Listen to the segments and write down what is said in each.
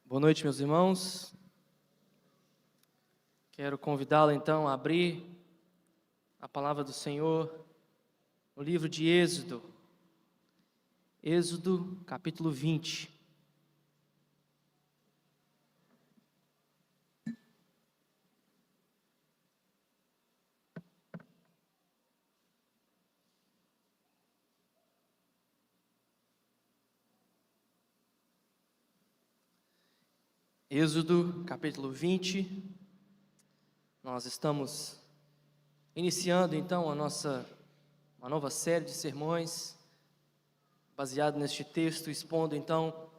Boa noite, meus irmãos. Quero convidá-lo então a abrir a palavra do Senhor no livro de Êxodo. Êxodo, capítulo 20. Êxodo, capítulo 20. Nós estamos iniciando então uma nova série de sermões baseado neste texto, expondo então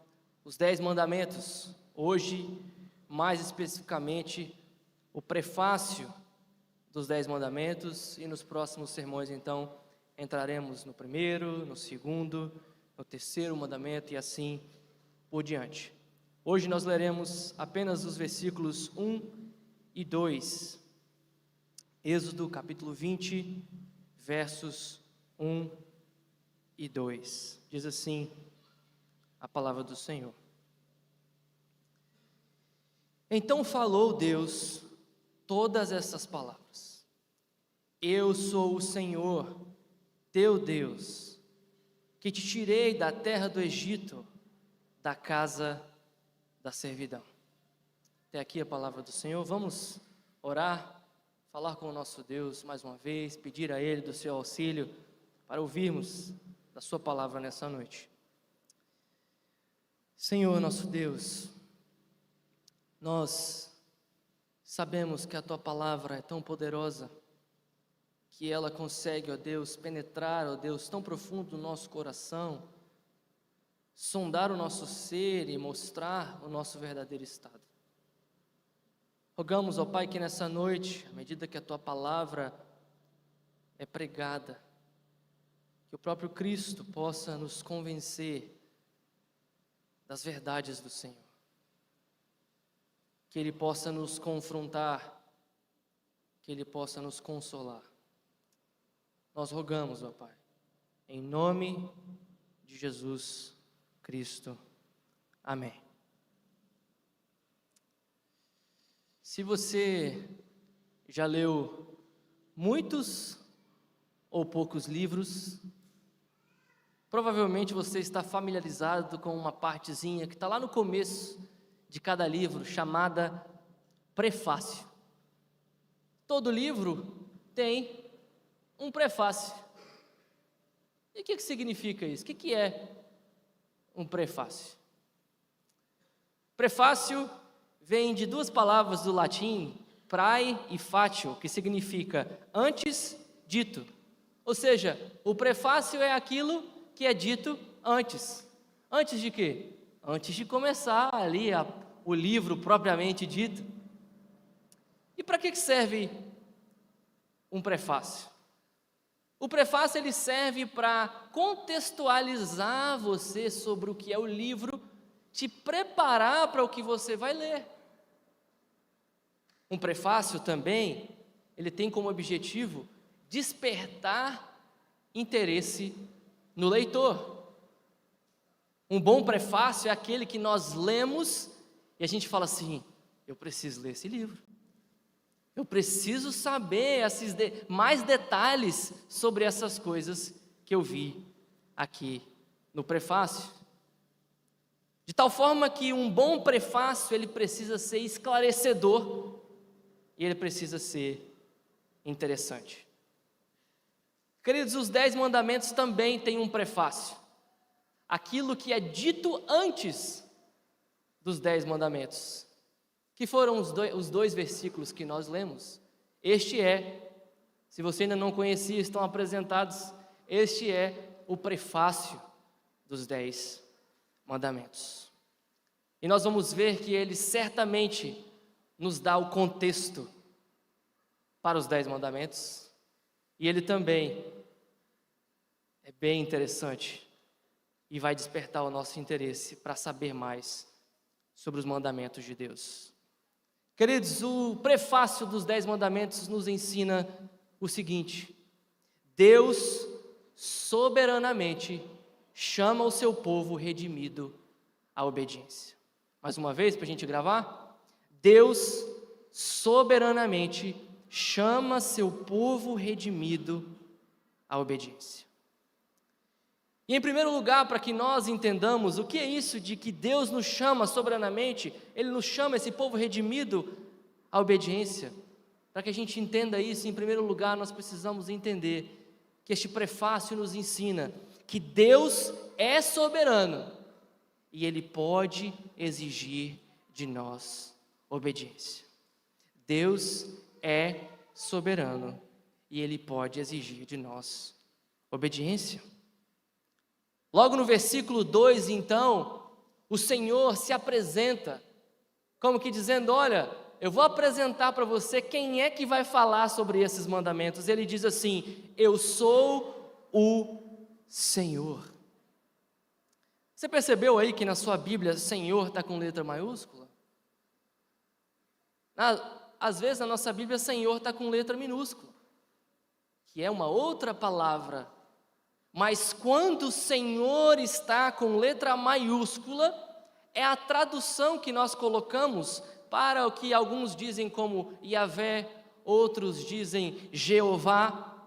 os 10 mandamentos. Hoje, mais especificamente, o prefácio dos 10 mandamentos, e nos próximos sermões então entraremos no primeiro, no segundo, no terceiro mandamento e assim por diante. Hoje nós leremos apenas os versículos 1 e 2. Êxodo capítulo 20, versos 1 e 2. Diz assim a palavra do Senhor. Então falou Deus todas essas palavras: Eu sou o Senhor, teu Deus, que te tirei da terra do Egito, da casa da servidão. Até aqui a palavra do Senhor. Vamos orar, falar com o nosso Deus mais uma vez, pedir a Ele do seu auxílio para ouvirmos da sua palavra nessa noite. Senhor nosso Deus, nós sabemos que a tua palavra é tão poderosa, que ela consegue, ó Deus, penetrar, ó Deus, tão profundo no nosso coração, sondar o nosso ser e mostrar o nosso verdadeiro estado. Rogamos, ó Pai, que nessa noite, à medida que a tua palavra é pregada, que o próprio Cristo possa nos convencer das verdades do Senhor, que Ele possa nos confrontar, que Ele possa nos consolar. Nós rogamos, ó Pai, em nome de Jesus Cristo. Amém. Se você já leu muitos ou poucos livros, provavelmente você está familiarizado com uma partezinha que está lá no começo de cada livro, chamada prefácio. Todo livro tem um prefácio. E o que significa isso? O que é um prefácio? Prefácio vem de duas palavras do latim, prae e fatio, que significa antes dito. Ou seja, o prefácio é aquilo que é dito antes. Antes de quê? Antes de começar ali o livro propriamente dito. E para que serve um prefácio? O prefácio ele serve para contextualizar você sobre o que é o livro, te preparar para o que você vai ler. Um prefácio também, ele tem como objetivo despertar interesse no leitor. Um bom prefácio é aquele que nós lemos e a gente fala assim: eu preciso ler esse livro. Eu preciso saber mais detalhes sobre essas coisas que eu vi aqui no prefácio. De tal forma que um bom prefácio, ele precisa ser esclarecedor e ele precisa ser interessante. Queridos, os 10 mandamentos também têm um prefácio. Aquilo que é dito antes dos 10 mandamentos, que foram os dois versículos que nós lemos. Se você ainda não conhecia, estão apresentados. Este é o prefácio dos 10 mandamentos. E nós vamos ver que ele certamente nos dá o contexto para os 10 mandamentos. E ele também é bem interessante e vai despertar o nosso interesse para saber mais sobre os mandamentos de Deus. Queridos, o prefácio dos 10 mandamentos nos ensina o seguinte: Deus soberanamente chama o seu povo redimido à obediência. Mais uma vez, para a gente gravar. Deus soberanamente chama seu povo redimido à obediência. E em primeiro lugar, para que nós entendamos o que é isso de que Deus nos chama soberanamente, Ele nos chama esse povo redimido à obediência. Para que a gente entenda isso, em primeiro lugar, nós precisamos entender que este prefácio nos ensina que Deus é soberano e Ele pode exigir de nós obediência. Deus é soberano e Ele pode exigir de nós obediência. Logo no versículo 2, então, o Senhor se apresenta, como que dizendo: olha, eu vou apresentar para você quem é que vai falar sobre esses mandamentos. Ele diz assim: eu sou o Senhor. Você percebeu aí que na sua Bíblia Senhor está com letra maiúscula? Às vezes na nossa Bíblia Senhor está com letra minúscula, que é uma outra palavra. Mas quando Senhor está com letra maiúscula, é a tradução que nós colocamos para o que alguns dizem como Yahvé, outros dizem Jeová.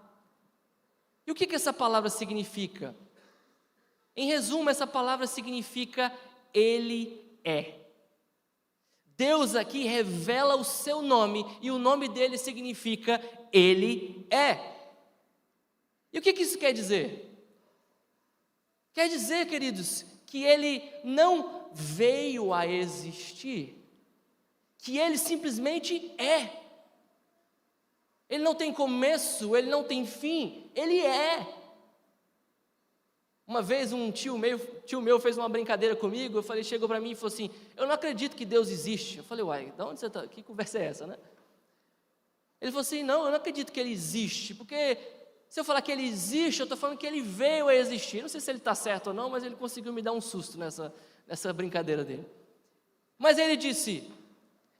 E o que essa palavra significa? Em resumo, essa palavra significa Ele é. Deus aqui revela o seu nome e o nome dele significa Ele é. E o que isso quer dizer? Quer dizer, queridos, que Ele não veio a existir, que Ele simplesmente é. Ele não tem começo, Ele não tem fim, Ele é. Uma vez um tio meu fez uma brincadeira comigo, chegou para mim e falou assim: eu não acredito que Deus existe. Eu falei: uai, de onde você está? Que conversa é essa, né? Ele falou assim: não, eu não acredito que Ele existe, porque se eu falar que Ele existe, eu estou falando que Ele veio a existir. Não sei se ele está certo ou não, mas ele conseguiu me dar um susto nessa brincadeira dele. Mas ele disse: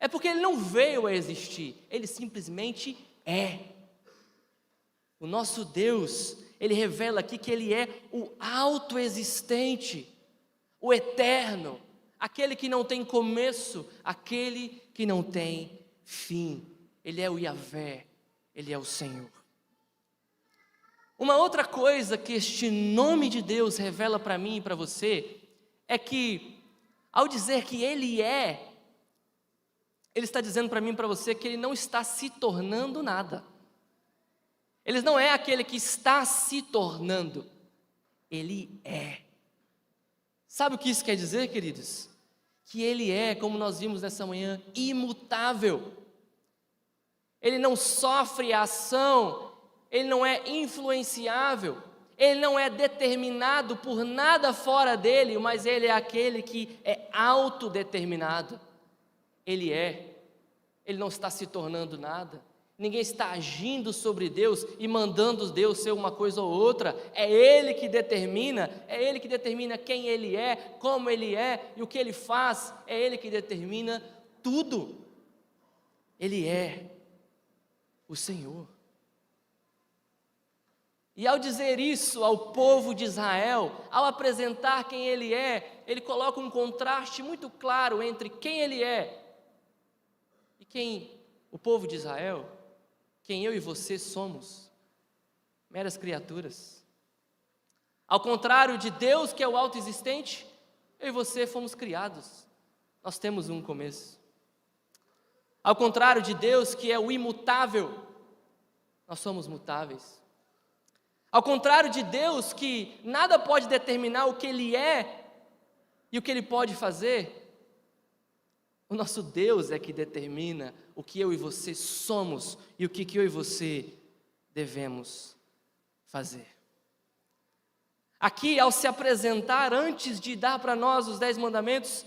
é porque Ele não veio a existir, Ele simplesmente é. O nosso Deus, Ele revela aqui que Ele é o autoexistente, o eterno, aquele que não tem começo, aquele que não tem fim. Ele é o Yahvé, Ele é o Senhor. Uma outra coisa que este nome de Deus revela para mim e para você é que, ao dizer que Ele é, Ele está dizendo para mim e para você que Ele não está se tornando nada. Ele não é aquele que está se tornando, Ele é. Sabe o que isso quer dizer, queridos? Que Ele é, como nós vimos nessa manhã, imutável. Ele não sofre ação, Ele não é influenciável, Ele não é determinado por nada fora dele, mas Ele é aquele que é autodeterminado. Ele não está se tornando nada. Ninguém está agindo sobre Deus e mandando Deus ser uma coisa ou outra. É Ele que determina quem Ele é, como Ele é e o que Ele faz. É Ele que determina tudo. Ele é o Senhor. E ao dizer isso ao povo de Israel, ao apresentar quem Ele é, Ele coloca um contraste muito claro entre quem Ele é e quem o povo de Israel, quem eu e você somos, meras criaturas. Ao contrário de Deus, que é o autoexistente, eu e você fomos criados, nós temos um começo. Ao contrário de Deus, que é o imutável, nós somos mutáveis. Ao contrário de Deus, que nada pode determinar o que Ele é e o que Ele pode fazer, o nosso Deus é que determina o que eu e você somos e o que eu e você devemos fazer. Aqui, ao se apresentar, antes de dar para nós os 10 mandamentos,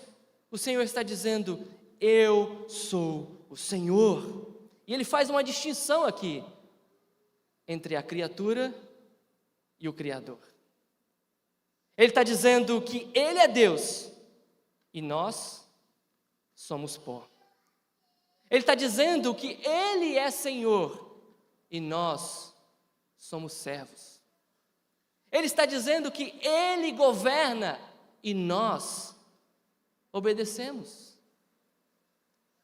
o Senhor está dizendo: eu sou o Senhor. E Ele faz uma distinção aqui entre a criatura e o Criador. Ele está dizendo que Ele é Deus e nós somos pó. Ele está dizendo que Ele é Senhor e nós somos servos. Ele está dizendo que Ele governa e nós obedecemos.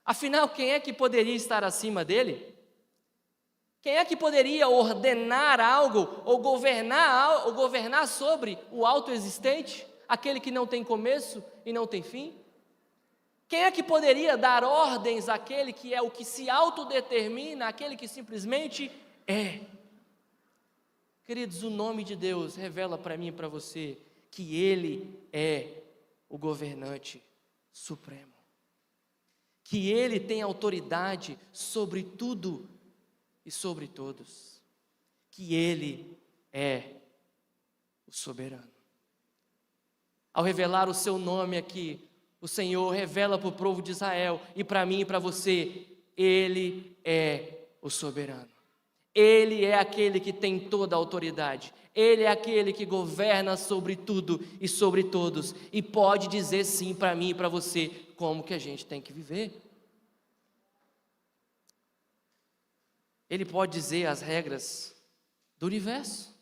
Afinal, quem é que poderia estar acima dele? Quem é que poderia ordenar algo ou governar sobre o autoexistente, aquele que não tem começo e não tem fim? Quem é que poderia dar ordens àquele que é o que se autodetermina, aquele que simplesmente é? Queridos, o nome de Deus revela para mim e para você que Ele é o governante supremo, que Ele tem autoridade sobre tudo e sobre todos, que Ele é o soberano. Ao revelar o seu nome aqui, o Senhor revela para o povo de Israel e para mim e para você, Ele é o soberano. Ele é aquele que tem toda a autoridade. Ele é aquele que governa sobre tudo e sobre todos e pode dizer sim para mim e para você como que a gente tem que viver. Ele pode dizer as regras do universo.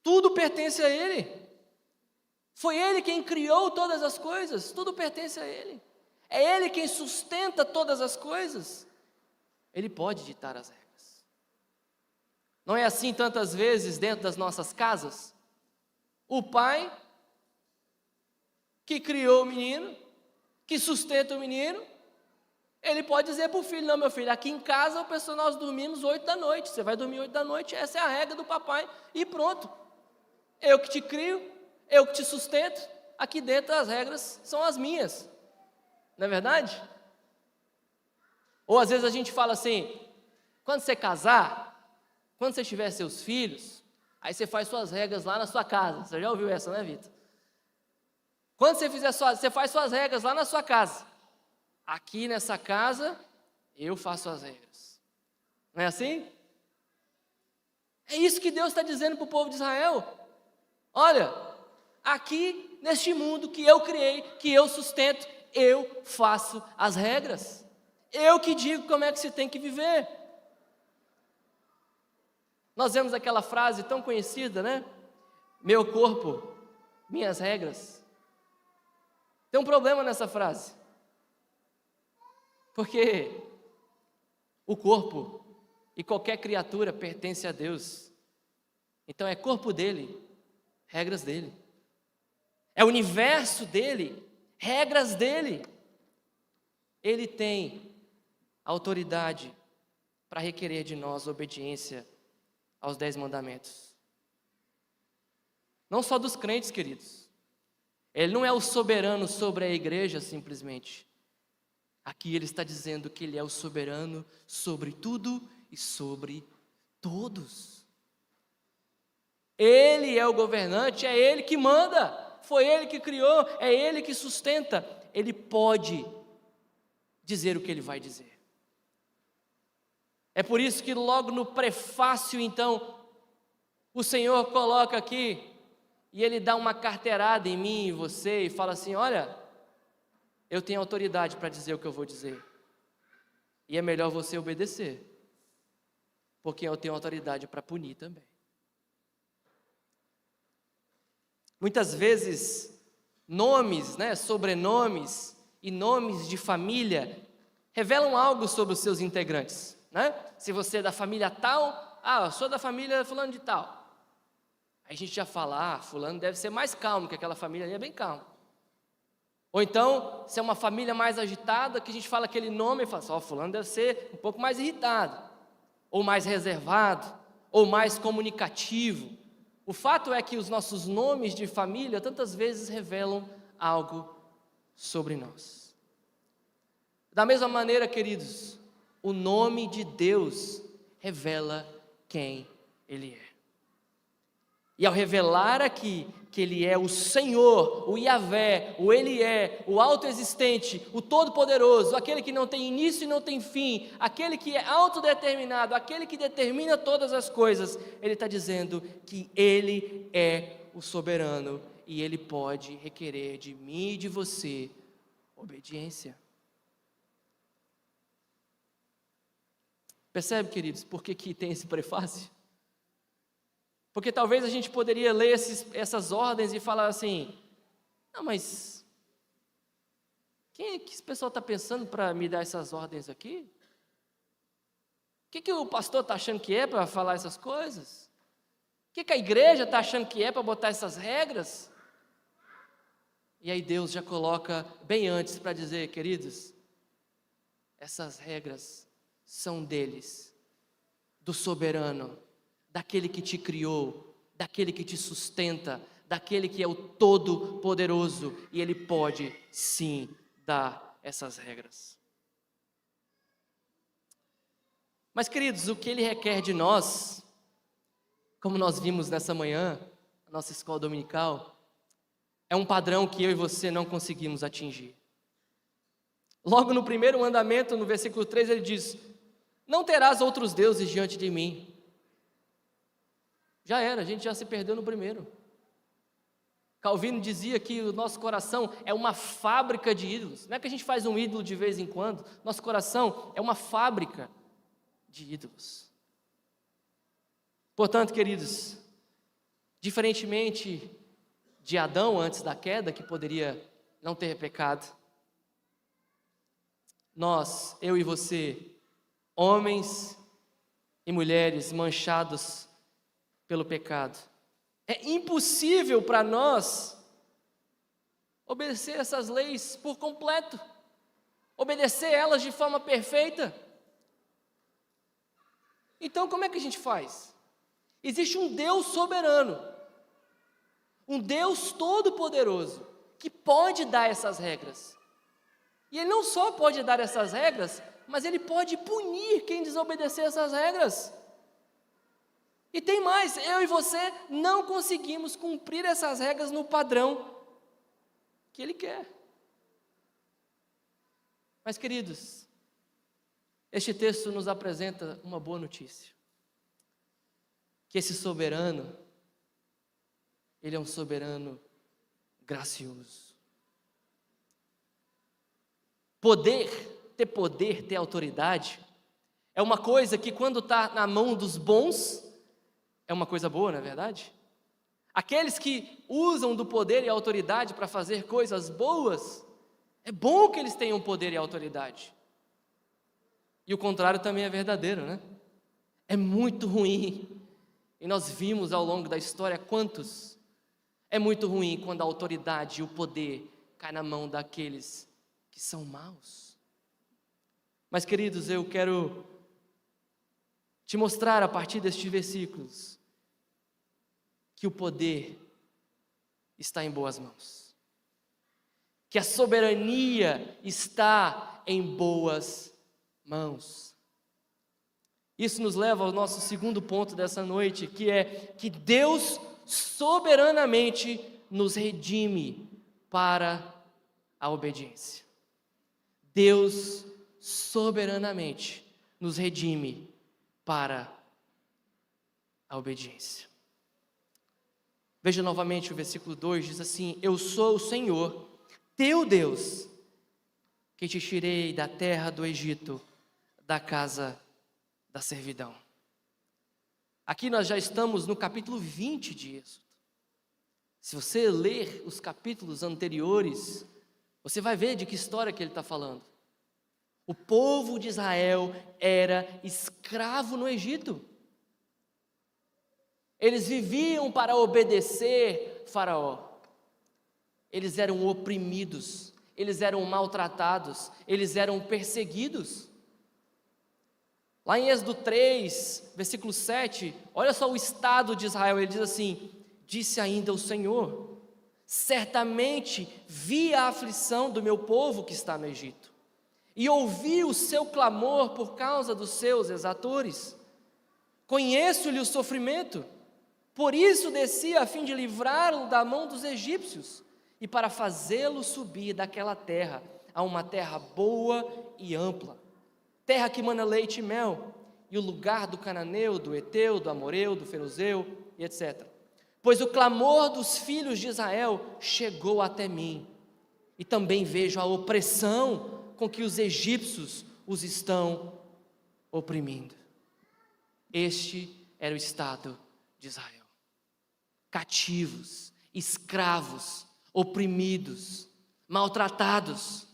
Tudo pertence a Ele. Foi Ele quem criou todas as coisas, tudo pertence a Ele. É Ele quem sustenta todas as coisas. Ele pode ditar as regras. Não é assim tantas vezes dentro das nossas casas? O pai que criou o menino, que sustenta o menino, ele pode dizer para o filho: não, meu filho, aqui em casa nós dormimos 8 da noite, você vai dormir 8 da noite, essa é a regra do papai, e pronto. Eu que te crio, eu que te sustento, aqui dentro as regras são as minhas, não é verdade? Ou às vezes a gente fala assim: quando você casar, quando você tiver seus filhos, aí você faz suas regras lá na sua casa. Você já ouviu essa, né, Vitor? Quando você faz suas regras lá na sua casa. Aqui nessa casa, eu faço as regras. Não é assim? É isso que Deus está dizendo para o povo de Israel. Olha, aqui neste mundo que eu criei, que eu sustento, eu faço as regras. Eu que digo como é que se tem que viver. Nós vemos aquela frase tão conhecida, né? Meu corpo, minhas regras. Tem um problema nessa frase. Porque o corpo e qualquer criatura pertence a Deus. Então é corpo dele, regras dele. É o universo dele, regras dele. Ele tem autoridade para requerer de nós obediência aos 10 mandamentos. Não só dos crentes, queridos. Ele não é o soberano sobre a igreja simplesmente. Aqui ele está dizendo que ele é o soberano sobre tudo e sobre todos. Ele é o governante, é ele que manda, foi ele que criou, é ele que sustenta. Ele pode dizer o que ele vai dizer. É por isso que logo no prefácio, então, o Senhor coloca aqui, e Ele dá uma carteirada em mim e você, e fala assim: olha, eu tenho autoridade para dizer o que eu vou dizer, e é melhor você obedecer, porque eu tenho autoridade para punir também. Muitas vezes, nomes, sobrenomes e nomes de família revelam algo sobre os seus integrantes. Se você é da família tal, eu sou da família fulano de tal. Aí a gente já fala: fulano deve ser mais calmo, que aquela família ali é bem calma. Ou então, se é uma família mais agitada, que a gente fala aquele nome e fala: fulano deve ser um pouco mais irritado, ou mais reservado, ou mais comunicativo. O fato é que os nossos nomes de família tantas vezes revelam algo sobre nós. Da mesma maneira, queridos, o nome de Deus revela quem Ele é. E ao revelar aqui que Ele é o Senhor, o Yahvé, o Ele é, o autoexistente, o Todo-Poderoso, aquele que não tem início e não tem fim, aquele que é autodeterminado, aquele que determina todas as coisas, Ele está dizendo que Ele é o soberano e Ele pode requerer de mim e de você obediência. Percebe, queridos, por que tem esse prefácio? Porque talvez a gente poderia ler essas ordens e falar assim: não, mas Quem é que esse pessoal está pensando para me dar essas ordens aqui? O que o pastor está achando que é para falar essas coisas? O que a igreja está achando que é para botar essas regras? E aí Deus já coloca bem antes para dizer, queridos, essas regras são deles, do soberano, daquele que te criou, daquele que te sustenta, daquele que é o Todo-Poderoso, e Ele pode sim dar essas regras. Mas, queridos, o que Ele requer de nós, como nós vimos nessa manhã, na nossa escola dominical, é um padrão que eu e você não conseguimos atingir. Logo no primeiro mandamento, no versículo 3, ele diz: não terás outros deuses diante de mim. Já era, a gente já se perdeu no primeiro. Calvino dizia que o nosso coração é uma fábrica de ídolos. Não é que a gente faz um ídolo de vez em quando. Nosso coração é uma fábrica de ídolos. Portanto, queridos, diferentemente de Adão antes da queda, que poderia não ter pecado, nós, eu e você, homens e mulheres manchados pelo pecado, é impossível para nós obedecer essas leis por completo, obedecer elas de forma perfeita. Então, como é que a gente faz? Existe um Deus soberano, um Deus todo-poderoso, que pode dar essas regras. E Ele não só pode dar essas regras, mas Ele pode punir quem desobedecer essas regras. E tem mais, eu e você não conseguimos cumprir essas regras no padrão que Ele quer. Mas, queridos, este texto nos apresenta uma boa notícia. Que esse soberano, Ele é um soberano gracioso. Poder, ter autoridade, é uma coisa que quando está na mão dos bons, é uma coisa boa, não é verdade? Aqueles que usam do poder e autoridade para fazer coisas boas, é bom que eles tenham poder e autoridade. E o contrário também é verdadeiro, né? É muito ruim, e nós vimos ao longo da história quantos. É muito ruim quando a autoridade e o poder cai na mão daqueles que são maus. Mas, queridos, eu quero te mostrar a partir destes versículos que o poder está em boas mãos, que a soberania está em boas mãos. Isso nos leva ao nosso segundo ponto dessa noite, que é que Deus soberanamente nos redime para a obediência. Deus soberanamente nos redime para a obediência. Veja novamente o versículo 2, diz assim: eu sou o Senhor, teu Deus, que te tirei da terra do Egito, da casa da servidão. Aqui nós já estamos no capítulo 20 de Êxodo. Se você ler os capítulos anteriores, você vai ver de que história que ele está falando. O povo de Israel era escravo no Egito. Eles viviam para obedecer Faraó. Eles eram oprimidos, eles eram maltratados, eles eram perseguidos. Lá em Êxodo 3, versículo 7, olha só o estado de Israel, ele diz assim: disse ainda o Senhor, certamente vi a aflição do meu povo que está no Egito, e ouvi o seu clamor por causa dos seus exatores. Conheço-lhe o sofrimento, por isso desci a fim de livrá-lo da mão dos egípcios, e para fazê-lo subir daquela terra a uma terra boa e ampla, terra que mana leite e mel, e o lugar do cananeu, do eteu, do amoreu, do ferezeu, e etc. Pois o clamor dos filhos de Israel chegou até mim, e também vejo a opressão com que os egípcios os estão oprimindo. Este era o estado de Israel. Cativos, escravos, oprimidos, maltratados.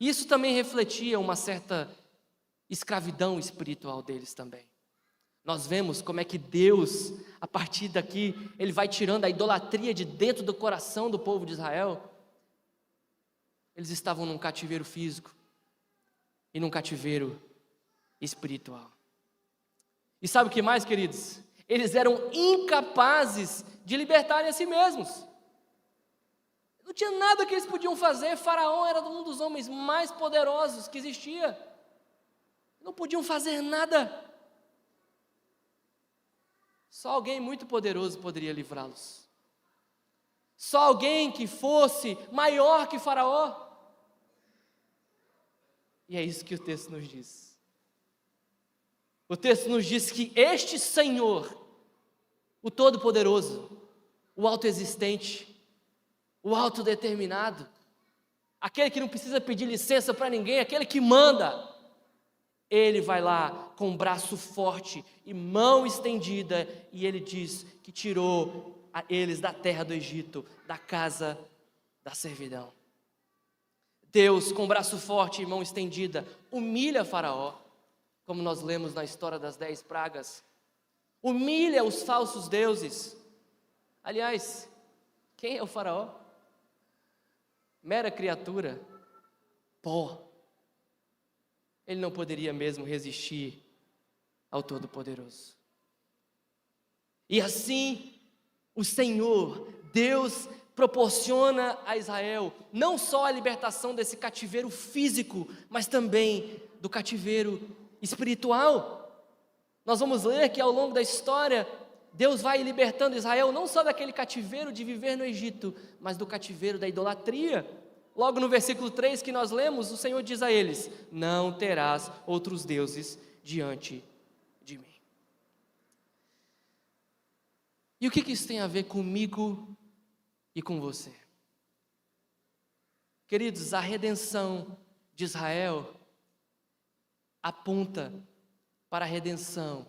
Isso também refletia uma certa escravidão espiritual deles também. Nós vemos como é que Deus, a partir daqui, Ele vai tirando a idolatria de dentro do coração do povo de Israel. Eles estavam num cativeiro físico e num cativeiro espiritual. E sabe o que mais, queridos? Eles eram incapazes de libertarem a si mesmos. Não tinha nada que eles podiam fazer. Faraó era um dos homens mais poderosos que existia. Não podiam fazer nada. Só alguém muito poderoso poderia livrá-los. Só alguém que fosse maior que Faraó. E é isso que o texto nos diz. O texto nos diz que este Senhor, o Todo-Poderoso, o Autoexistente, o Autodeterminado, aquele que não precisa pedir licença para ninguém, aquele que manda, Ele vai lá com um braço forte e mão estendida, e Ele diz que tirou eles da terra do Egito, da casa da servidão. Deus, com braço forte e mão estendida, humilha Faraó, como nós lemos na história das 10 pragas. Humilha os falsos deuses. Aliás, quem é o Faraó? Mera criatura, pó. Ele não poderia mesmo resistir ao Todo-Poderoso. E assim, o Senhor, Deus, proporciona a Israel não só a libertação desse cativeiro físico, mas também do cativeiro espiritual. Nós vamos ler que ao longo da história, Deus vai libertando Israel não só daquele cativeiro de viver no Egito, mas do cativeiro da idolatria. Logo no versículo 3 que nós lemos, o Senhor diz a eles: não terás outros deuses diante de mim. E o que isso tem a ver comigo e com você? Queridos, a redenção de Israel aponta para a redenção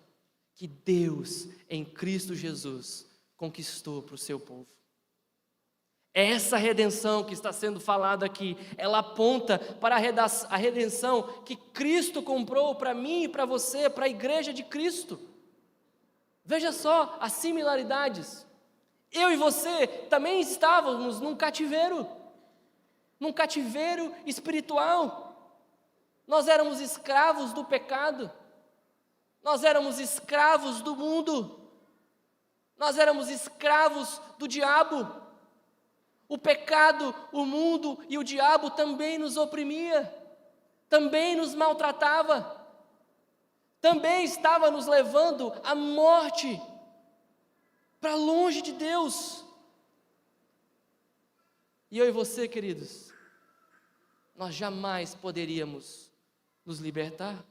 que Deus, em Cristo Jesus, conquistou para o seu povo. Essa redenção que está sendo falada aqui, ela aponta para a redenção que Cristo comprou para mim e para você, para a igreja de Cristo. Veja só as similaridades. Eu e você também estávamos num cativeiro espiritual. Nós éramos escravos do pecado, nós éramos escravos do mundo, nós éramos escravos do diabo. O pecado, o mundo e o diabo também nos oprimia, também nos maltratava, também estava nos levando à morte, para longe de Deus. E eu e você, queridos, nós jamais poderíamos nos libertar.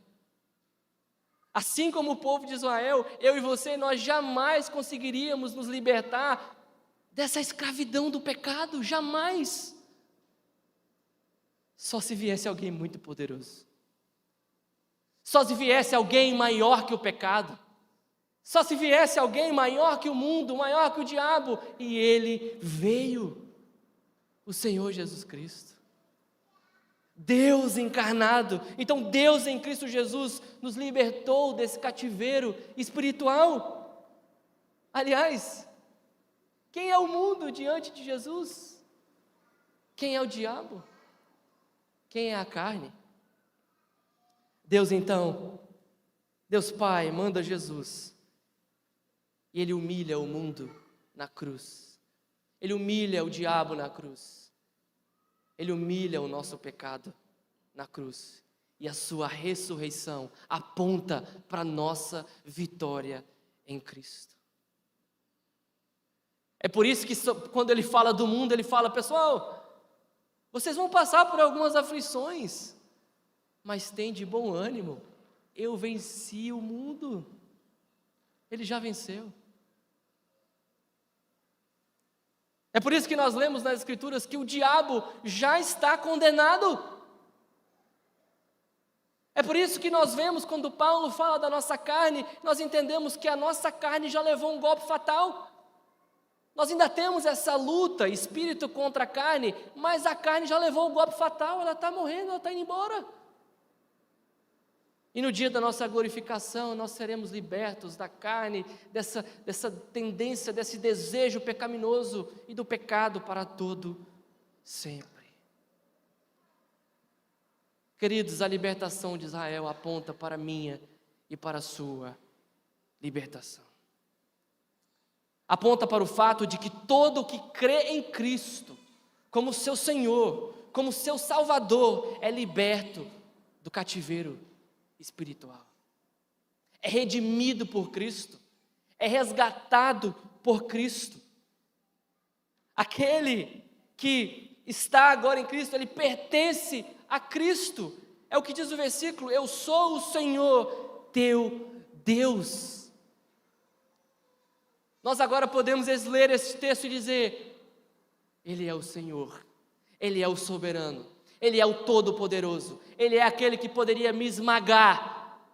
Assim como o povo de Israel, eu e você, nós jamais conseguiríamos nos libertar dessa escravidão do pecado, jamais. Só se viesse alguém muito poderoso. Só se viesse alguém maior que o pecado. Só se viesse alguém maior que o mundo, maior que o diabo. E ele veio, o Senhor Jesus Cristo. Deus encarnado. Então Deus em Cristo Jesus nos libertou desse cativeiro espiritual. Aliás, quem é o mundo diante de Jesus? Quem é o diabo? Quem é a carne? Deus então, Deus Pai manda Jesus, e Ele humilha o mundo na cruz. Ele humilha o diabo na cruz. Ele humilha o nosso pecado na cruz. E a sua ressurreição aponta para a nossa vitória em Cristo. É por isso que quando ele fala do mundo, ele fala: pessoal, vocês vão passar por algumas aflições, mas tem de bom ânimo, eu venci o mundo. Ele já venceu. É por isso que nós lemos nas Escrituras que o diabo já está condenado. É por isso que nós vemos quando Paulo fala da nossa carne, nós entendemos que a nossa carne já levou um golpe fatal. Nós ainda temos essa luta, espírito contra a carne, mas a carne já levou o golpe fatal, ela está morrendo, ela está indo embora. E no dia da nossa glorificação, nós seremos libertos da carne, dessa tendência, desse desejo pecaminoso e do pecado para todo sempre. Queridos, a libertação de Israel aponta para a minha e para a sua libertação. Aponta para o fato de que todo o que crê em Cristo, como seu Senhor, como seu Salvador, é liberto do cativeiro espiritual. É redimido por Cristo, é resgatado por Cristo. Aquele que está agora em Cristo, ele pertence a Cristo. É o que diz o versículo: eu sou o Senhor teu Deus. Nós agora podemos ler esse texto e dizer: Ele é o Senhor, Ele é o soberano, Ele é o todo-poderoso, Ele é aquele que poderia me esmagar,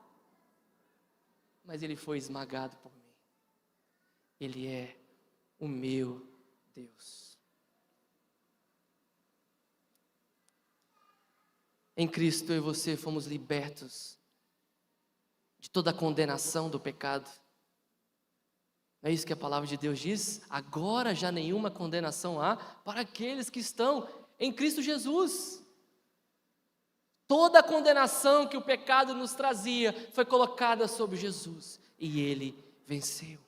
mas Ele foi esmagado por mim. Ele é o meu Deus. Em Cristo eu e você fomos libertos de toda a condenação do pecado. Não é isso que a palavra de Deus diz? Agora já nenhuma condenação há para aqueles que estão em Cristo Jesus. Toda a condenação que o pecado nos trazia foi colocada sobre Jesus e Ele venceu.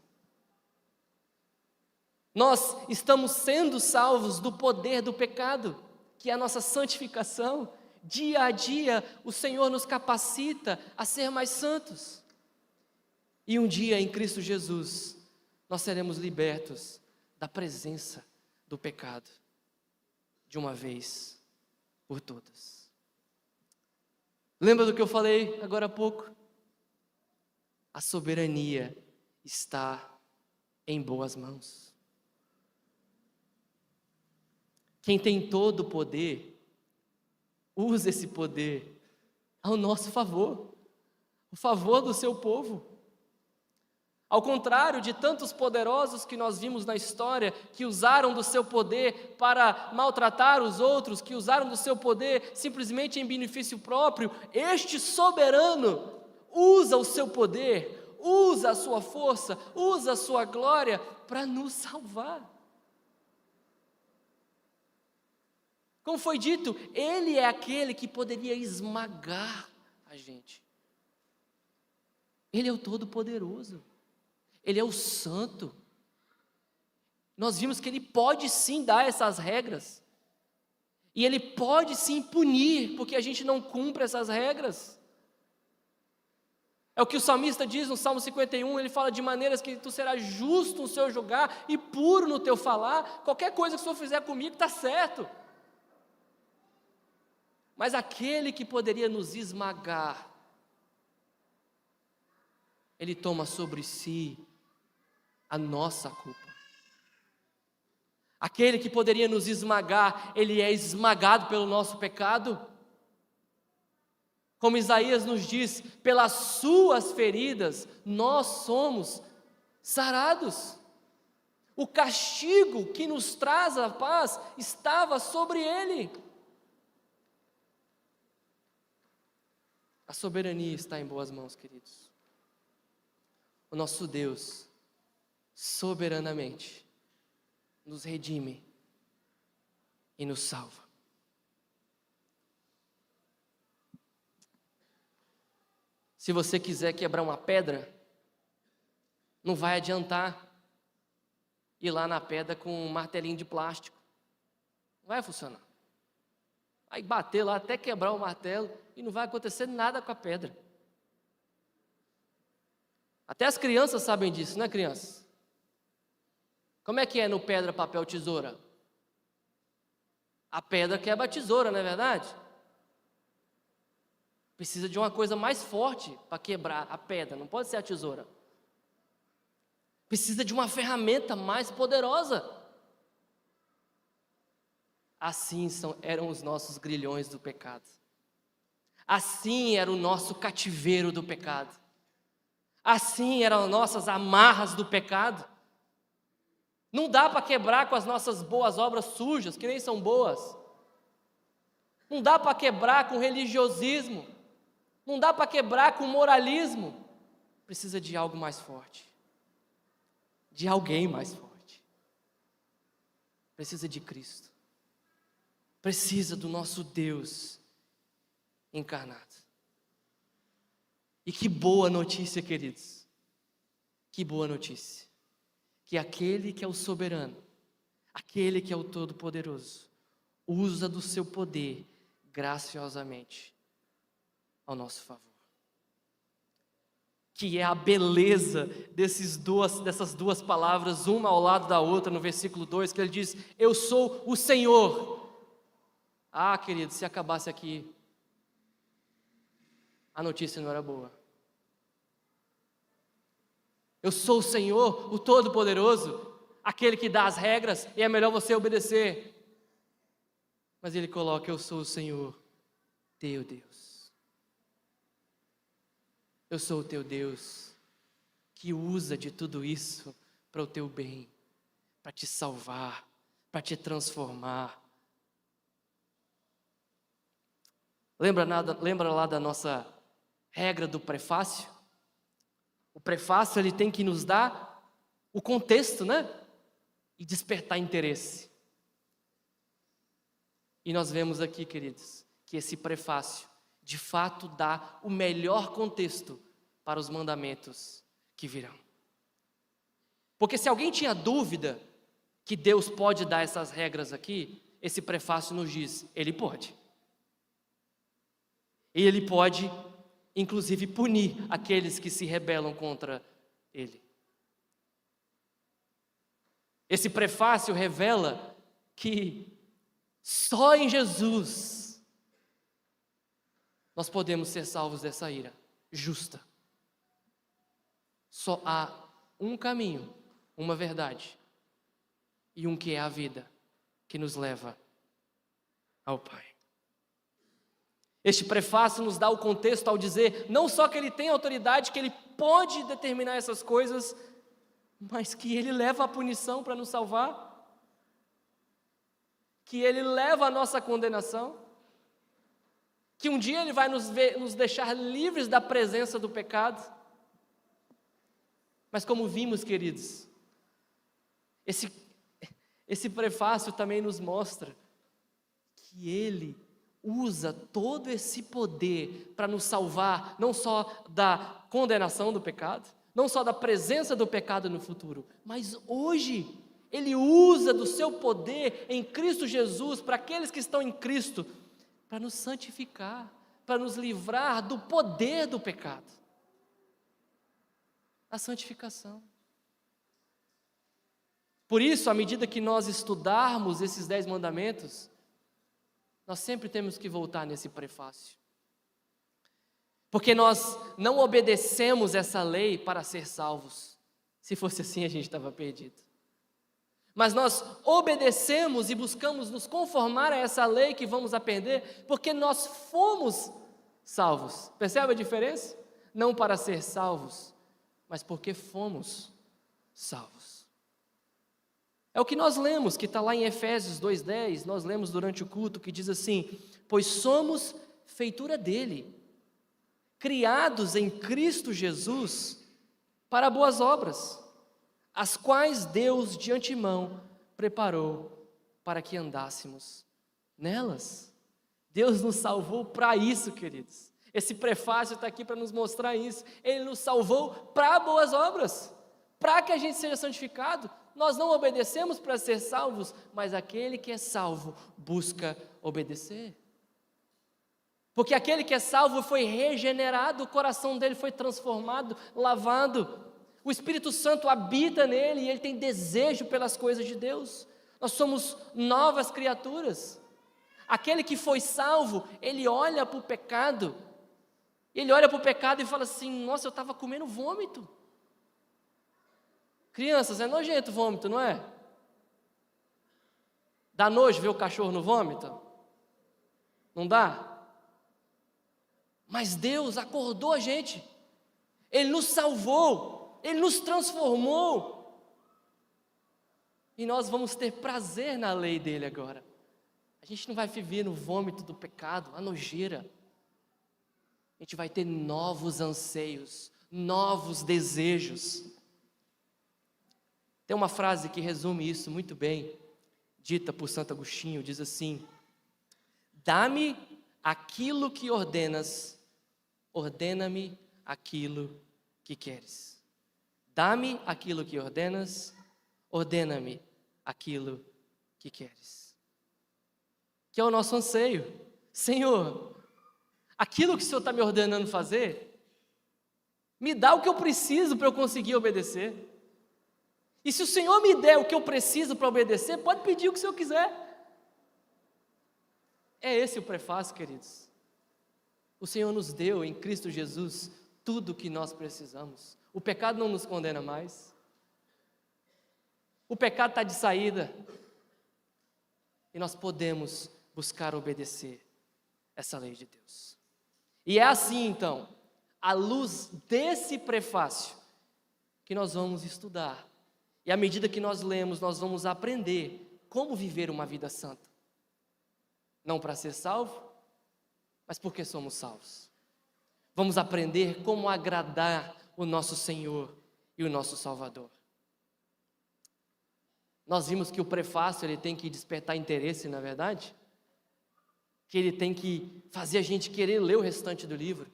Nós estamos sendo salvos do poder do pecado, que é a nossa santificação. Dia a dia o Senhor nos capacita a ser mais santos. E um dia em Cristo Jesus nós seremos libertos da presença do pecado, de uma vez por todas. Lembra do que eu falei agora há pouco? A soberania está em boas mãos. Quem tem todo o poder, usa esse poder ao nosso favor, o favor do seu povo. Ao contrário de tantos poderosos que nós vimos na história, que usaram do seu poder para maltratar os outros, que usaram do seu poder simplesmente em benefício próprio, este soberano usa o seu poder, usa a sua força, usa a sua glória para nos salvar. Como foi dito, Ele é aquele que poderia esmagar a gente. Ele é o Todo-Poderoso. Ele é o Santo. Nós vimos que Ele pode sim dar essas regras. E Ele pode sim punir, porque a gente não cumpre essas regras. É o que o salmista diz no Salmo 51, ele fala: de maneiras que tu serás justo no seu julgar e puro no teu falar. Qualquer coisa que o Senhor fizer comigo está certo. Mas aquele que poderia nos esmagar, Ele toma sobre si a nossa culpa. Aquele que poderia nos esmagar, Ele é esmagado pelo nosso pecado. Como Isaías nos diz, pelas suas feridas nós somos sarados. O castigo que nos traz a paz estava sobre Ele. A soberania está em boas mãos, queridos. O nosso Deus, soberanamente, nos redime e nos salva. Se você quiser quebrar uma pedra, não vai adiantar ir lá na pedra com um martelinho de plástico. Não vai funcionar. Vai bater lá até quebrar o martelo e não vai acontecer nada com a pedra. Até as crianças sabem disso, né, crianças? Como é que é no pedra, papel, tesoura? A pedra quebra a tesoura, não é verdade? Precisa de uma coisa mais forte para quebrar a pedra, não pode ser a tesoura. Precisa de uma ferramenta mais poderosa. Assim eram os nossos grilhões do pecado. Assim era o nosso cativeiro do pecado. Assim eram as nossas amarras do pecado. Não dá para quebrar com as nossas boas obras sujas, que nem são boas. Não dá para quebrar com religiosismo. Não dá para quebrar com moralismo. Precisa de algo mais forte. De alguém mais forte. Precisa de Cristo. Precisa do nosso Deus encarnado. E que boa notícia, queridos. Que boa notícia. Que aquele que é o soberano, aquele que é o todo-poderoso, usa do seu poder graciosamente ao nosso favor. Que é a beleza dessas duas palavras, uma ao lado da outra, no versículo 2, que ele diz: eu sou o Senhor. Ah, querido, se acabasse aqui, a notícia não era boa. Eu sou o Senhor, o Todo-Poderoso, aquele que dá as regras e é melhor você obedecer. Mas ele coloca: eu sou o Senhor, teu Deus. Eu sou o teu Deus, que usa de tudo isso para o teu bem, para te salvar, para te transformar. Lembra lá da nossa regra do prefácio? O prefácio ele tem que nos dar o contexto, né? E despertar interesse. E nós vemos aqui, queridos, que esse prefácio de fato dá o melhor contexto para os mandamentos que virão. Porque se alguém tinha dúvida que Deus pode dar essas regras aqui, esse prefácio nos diz: ele pode. E ele pode, inclusive, punir aqueles que se rebelam contra ele. Esse prefácio revela que só em Jesus nós podemos ser salvos dessa ira justa. Só há um caminho, uma verdade e um que é a vida, que nos leva ao Pai. Este prefácio nos dá o contexto ao dizer não só que ele tem autoridade, que ele pode determinar essas coisas, mas que ele leva a punição para nos salvar, que ele leva a nossa condenação, que um dia ele vai nos deixar livres da presença do pecado. Mas como vimos, queridos, esse prefácio também nos mostra que ele usa todo esse poder para nos salvar, não só da condenação do pecado, não só da presença do pecado no futuro, mas hoje ele usa do seu poder em Cristo Jesus, para aqueles que estão em Cristo, para nos santificar, para nos livrar do poder do pecado. A santificação. Por isso, à medida que nós estudarmos esses 10 mandamentos, nós sempre temos que voltar nesse prefácio. Porque nós não obedecemos essa lei para ser salvos. Se fosse assim, a gente estava perdido. Mas nós obedecemos e buscamos nos conformar a essa lei que vamos aprender, porque nós fomos salvos. Percebe a diferença? Não para ser salvos, mas porque fomos salvos. É o que nós lemos, que está lá em Efésios 2:10, nós lemos durante o culto, que diz assim: pois somos feitura dele, criados em Cristo Jesus para boas obras, as quais Deus de antemão preparou para que andássemos nelas. Deus nos salvou para isso, queridos. Esse prefácio está aqui para nos mostrar isso. Ele nos salvou para boas obras, para que a gente seja santificado. Nós não obedecemos para ser salvos, mas aquele que é salvo busca obedecer. Porque aquele que é salvo foi regenerado, o coração dele foi transformado, lavado. O Espírito Santo habita nele e ele tem desejo pelas coisas de Deus. Nós somos novas criaturas. Aquele que foi salvo, ele olha para o pecado. Ele olha para o pecado e fala assim: nossa, eu estava comendo vômito. Crianças, é nojento vômito, não é? Dá nojo ver o cachorro no vômito? Não dá? Mas Deus acordou a gente. Ele nos salvou. Ele nos transformou. E nós vamos ter prazer na lei dele agora. A gente não vai viver no vômito do pecado, a nojeira. A gente vai ter novos anseios, novos desejos. Tem uma frase que resume isso muito bem, dita por Santo Agostinho, diz assim: dá-me aquilo que ordenas, ordena-me aquilo que queres. Dá-me aquilo que ordenas, ordena-me aquilo que queres. Que é o nosso anseio. Senhor, aquilo que o Senhor está me ordenando fazer, me dá o que eu preciso para eu conseguir obedecer. E se o Senhor me der o que eu preciso para obedecer, pode pedir o que o Senhor quiser. É esse o prefácio, queridos. O Senhor nos deu em Cristo Jesus tudo o que nós precisamos. O pecado não nos condena mais. O pecado está de saída. E nós podemos buscar obedecer essa lei de Deus. E é assim, então, à luz desse prefácio, que nós vamos estudar. E à medida que nós lemos, nós vamos aprender como viver uma vida santa. Não para ser salvo, mas porque somos salvos. Vamos aprender como agradar o nosso Senhor e o nosso Salvador. Nós vimos que o prefácio ele tem que despertar interesse, na verdade, que ele tem que fazer a gente querer ler o restante do livro.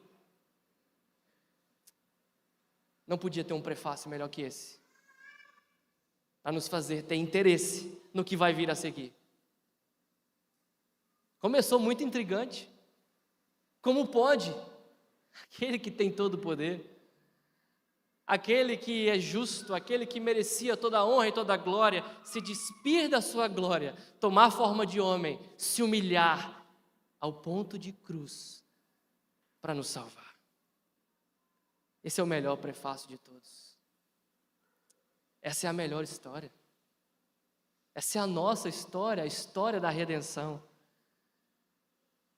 Não podia ter um prefácio melhor que esse, para nos fazer ter interesse no que vai vir a seguir. Começou muito intrigante. Como pode aquele que tem todo o poder, aquele que é justo, aquele que merecia toda a honra e toda a glória, se despir da sua glória, tomar forma de homem, se humilhar ao ponto de cruz para nos salvar? Esse é o melhor prefácio de todos. Essa é a melhor história. Essa é a nossa história, a história da redenção.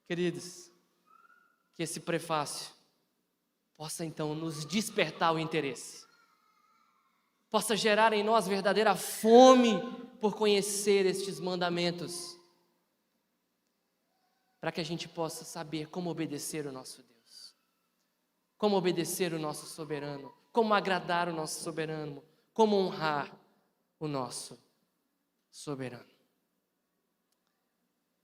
Queridos, que esse prefácio possa então nos despertar o interesse, possa gerar em nós verdadeira fome por conhecer estes mandamentos, para que a gente possa saber como obedecer o nosso Deus, como obedecer o nosso soberano, como agradar o nosso soberano, como honrar o nosso soberano.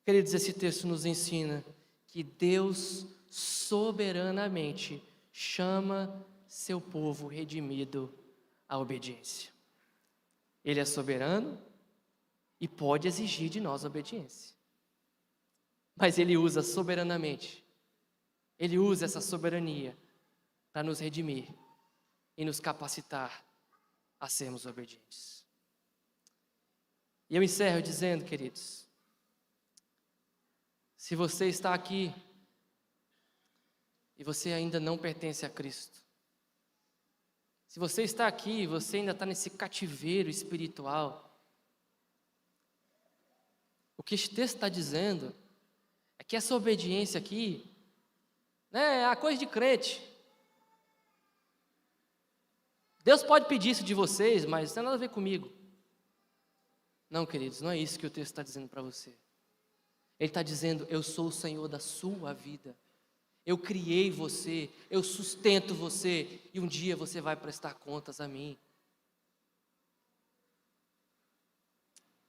Queridos, esse texto nos ensina que Deus soberanamente chama seu povo redimido à obediência. Ele é soberano e pode exigir de nós obediência. Mas Ele usa soberanamente, Ele usa essa soberania para nos redimir e nos capacitar a sermos obedientes. E eu encerro dizendo, queridos, se você está aqui e você ainda não pertence a Cristo, se você está aqui e você ainda está nesse cativeiro espiritual, o que este texto está dizendo é que essa obediência aqui, é a coisa de crente. Deus pode pedir isso de vocês, mas não tem nada a ver comigo. Não, queridos, não é isso que o texto está dizendo para você. Ele está dizendo: eu sou o Senhor da sua vida. Eu criei você, eu sustento você, e um dia você vai prestar contas a mim.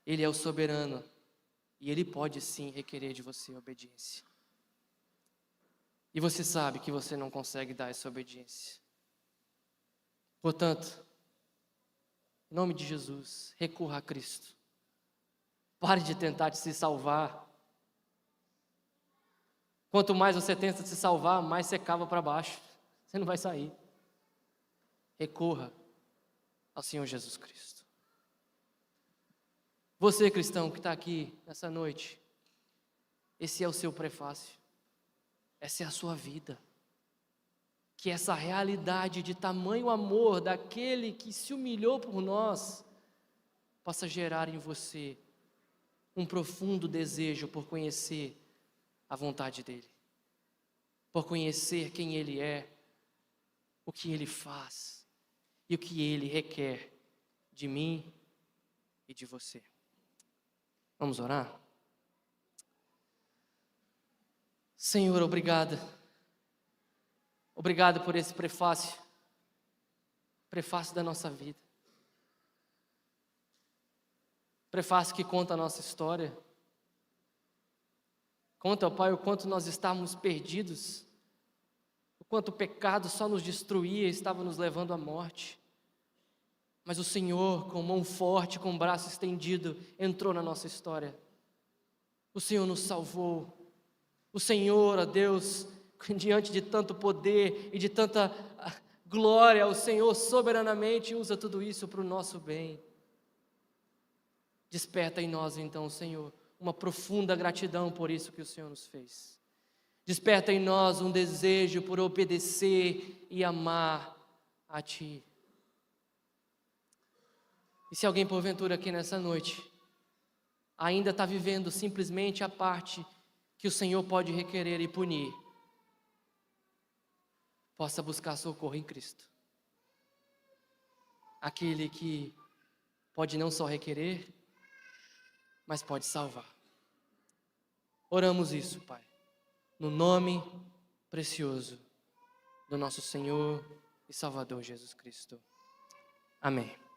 Ele é o soberano, e Ele pode sim requerer de você obediência. E você sabe que você não consegue dar essa obediência. Portanto, em nome de Jesus, recorra a Cristo. Pare de tentar se salvar. Quanto mais você tenta se salvar, mais você cava para baixo. Você não vai sair. Recorra ao Senhor Jesus Cristo. Você, cristão, que está aqui nessa noite, esse é o seu prefácio. Essa é a sua vida. Que essa realidade de tamanho amor daquele que se humilhou por nós possa gerar em você um profundo desejo por conhecer a vontade dEle, por conhecer quem Ele é, o que Ele faz e o que Ele requer de mim e de você. Vamos orar? Senhor, obrigado. Obrigado por esse prefácio da nossa vida. Prefácio que conta a nossa história. Conta, ó Pai, o quanto nós estávamos perdidos, o quanto o pecado só nos destruía e estava nos levando à morte. Mas o Senhor, com mão forte, com braço estendido, entrou na nossa história. O Senhor nos salvou. O Senhor, ó Deus, diante de tanto poder e de tanta glória, o Senhor soberanamente usa tudo isso para o nosso bem. Desperta em nós, então, Senhor, uma profunda gratidão por isso que o Senhor nos fez. Desperta em nós um desejo por obedecer e amar a Ti. E se alguém, porventura, aqui nessa noite, ainda está vivendo simplesmente a parte que o Senhor pode requerer e punir, possa buscar socorro em Cristo. Aquele que pode não só requerer, mas pode salvar. Oramos isso, Pai, no nome precioso do nosso Senhor e Salvador Jesus Cristo. Amém.